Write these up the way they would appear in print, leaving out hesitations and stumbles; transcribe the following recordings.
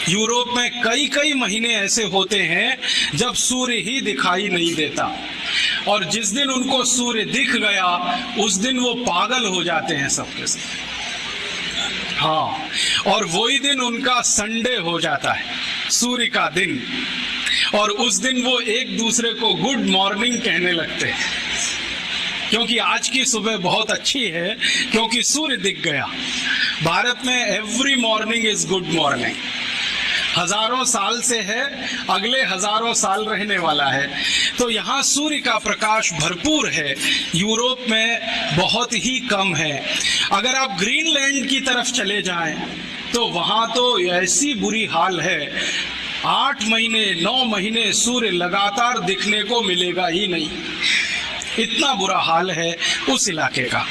Europe में कई कई महीने ऐसे होते हैं जब सूर्य ही दिखाई नहीं देता, और जिस दिन उनको सूर्य दिख गया उस दिन वो पागल हो जाते हैं सबके सब। हाँ, और वही दिन उनका संडे हो जाता है, सूर्य का दिन, और उस दिन वो एक दूसरे को गुड मॉर्निंग कहने लगते हैं, क्योंकि आज की सुबह बहुत अच्छी है, क्योंकि सूर्य दिख गया। भारत में every morning is good morning, हजारों साल से है, अगले हजारों साल रहने वाला है। तो यहाँ सूर्य का प्रकाश भरपूर है, यूरोप में बहुत ही कम है। अगर आप ग्रीनलैंड की तरफ चले जाएं तो वहाँ तो ऐसी बुरी हाल है, 8 महीने 9 महीने सूर्य लगातार दिखने को मिलेगा ही नहीं, इतना बुरा हाल है उस इलाके का।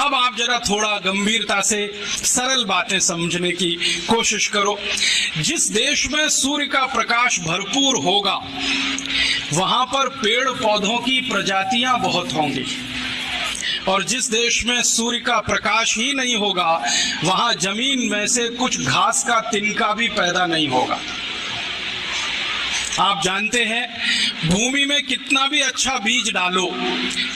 अब आप जरा थोड़ा गंभीरता से सरल बातें समझने की कोशिश करो। जिस देश में सूर्य का प्रकाश भरपूर होगा वहां पर पेड़ पौधों की प्रजातियां बहुत होंगी, और जिस देश में सूर्य का प्रकाश ही नहीं होगा वहां जमीन में से कुछ घास का तिनका भी पैदा नहीं होगा। आप जानते हैं, भूमि में कितना भी अच्छा बीज डालो,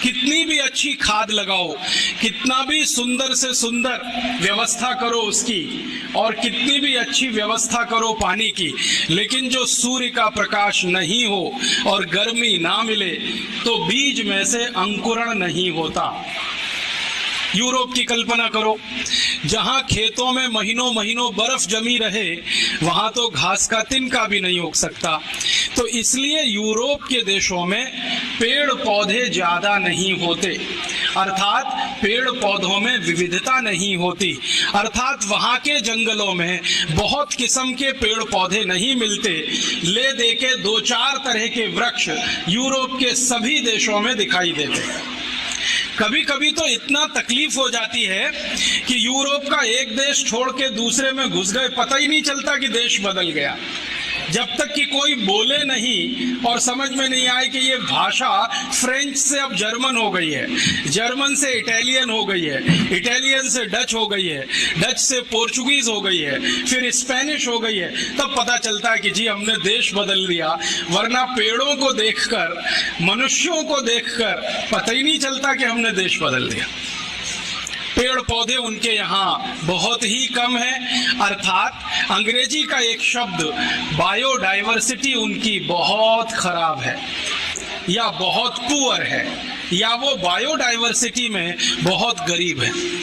कितनी भी अच्छी खाद लगाओ, कितना भी सुंदर से सुंदर व्यवस्था करो उसकी, और कितनी भी अच्छी व्यवस्था करो पानी की, लेकिन जो सूर्य का प्रकाश नहीं हो और गर्मी ना मिले तो बीज में से अंकुरण नहीं होता। यूरोप की कल्पना करो, जहां खेतों में महीनों महीनों बर्फ जमी रहे वहां तो घास का तिनका भी नहीं उग सकता। तो इसलिए यूरोप के देशों में पेड़ पौधे ज्यादा नहीं होते, अर्थात पेड़ पौधों में विविधता नहीं होती, अर्थात वहां के जंगलों में बहुत किस्म के पेड़ पौधे नहीं मिलते। ले दे के 2-4 तरह के वृक्ष यूरोप के सभी देशों में दिखाई देते हैं। कभी कभी तो इतना तकलीफ हो जाती है कि यूरोप का एक देश छोड़ के दूसरे में घुस गए, पता ही नहीं चलता कि देश बदल गया, जब तक कि कोई बोले नहीं और समझ में नहीं आए कि ये भाषा फ्रेंच से अब जर्मन हो गई है, जर्मन से इटालियन हो गई है, इटालियन से डच हो गई है, डच से पोर्चुगीज हो गई है, फिर स्पेनिश हो गई है। तब पता चलता है कि जी हमने देश बदल लिया, वरना पेड़ों को देखकर, मनुष्यों को देखकर पता ही नहीं चलता कि हमने देश बदल दिया। पेड़ पौधे उनके यहाँ बहुत ही कम है, अर्थात अंग्रेजी का एक शब्द बायोडाइवर्सिटी उनकी बहुत खराब है, या बहुत पुअर है, या वो बायोडाइवर्सिटी में बहुत गरीब है।